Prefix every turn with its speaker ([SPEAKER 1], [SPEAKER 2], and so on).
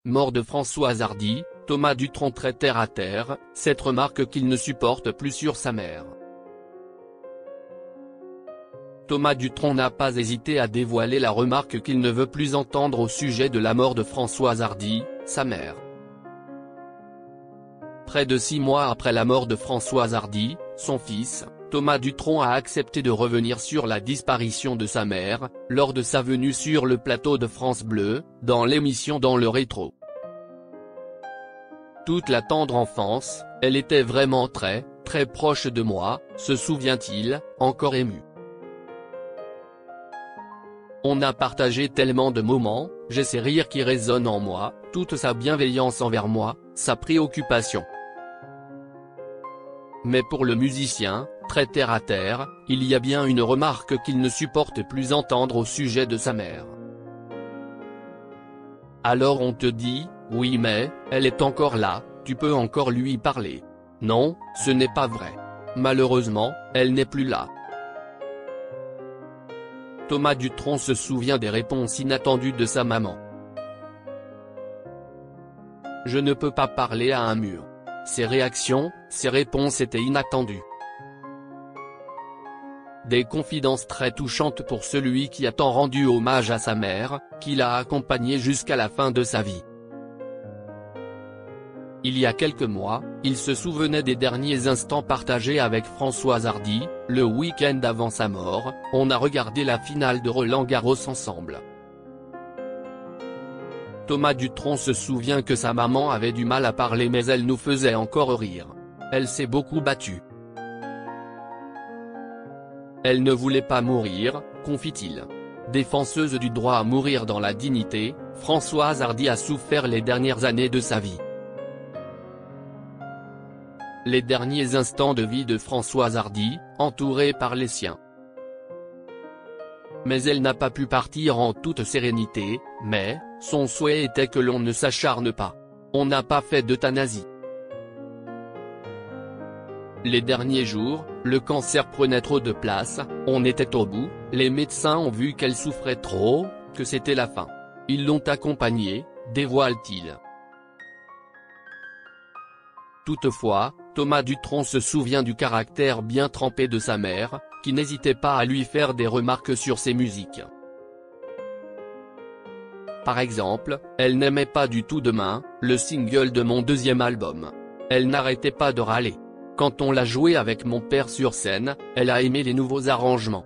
[SPEAKER 1] mort de Françoise Hardy, Thomas Dutronc très terre à terre, cette remarque qu'il ne supporte plus sur sa mère. Thomas Dutronc n'a pas hésité à dévoiler la remarque qu'il ne veut plus entendre au sujet de la mort de Françoise Hardy, sa mère. Près de 6 mois après la mort de Françoise Hardy, son fils, Thomas Dutronc a accepté de revenir sur la disparition de sa mère, lors de sa venue sur le plateau de France Bleu, dans l'émission Dans le rétro. Toute la tendre enfance, elle était vraiment très proche de moi, se souvient-il, encore ému. On a partagé tellement de moments, j'ai ces rires qui résonnent en moi, toute sa bienveillance envers moi, sa préoccupation. Mais pour le musicien, très terre à terre, il y a bien une remarque qu'il ne supporte plus entendre au sujet de sa mère. Alors on te dit, oui mais, elle est encore là, tu peux encore lui parler. Non, ce n'est pas vrai. Malheureusement, elle n'est plus là. Thomas Dutronc se souvient des réponses inattendues de sa maman. Je ne peux pas parler à un mur. Ses réactions, ses réponses étaient inattendues. Des confidences très touchantes pour celui qui a tant rendu hommage à sa mère, qui l'a accompagné jusqu'à la fin de sa vie. Il y a quelques mois, il se souvenait des derniers instants partagés avec Françoise Hardy, le week-end avant sa mort, on a regardé la finale de Roland-Garros ensemble. Thomas Dutronc se souvient que sa maman avait du mal à parler mais elle nous faisait encore rire. Elle s'est beaucoup battue. Elle ne voulait pas mourir, confie-t-il. Défenseuse du droit à mourir dans la dignité, Françoise Hardy a souffert les dernières années de sa vie. Les derniers instants de vie de Françoise Hardy, entourée par les siens. Mais elle n'a pas pu partir en toute sérénité, mais, son souhait était que l'on ne s'acharne pas. On n'a pas fait d'euthanasie. Les derniers jours, le cancer prenait trop de place, on était au bout, les médecins ont vu qu'elle souffrait trop, que c'était la fin. Ils l'ont accompagnée, dévoile-t-il. Toutefois, Thomas Dutronc se souvient du caractère bien trempé de sa mère, qui n'hésitait pas à lui faire des remarques sur ses musiques. Par exemple, elle n'aimait pas du tout Demain, le single de mon deuxième album. Elle n'arrêtait pas de râler. Quand on l'a joué avec mon père sur scène, elle a aimé les nouveaux arrangements.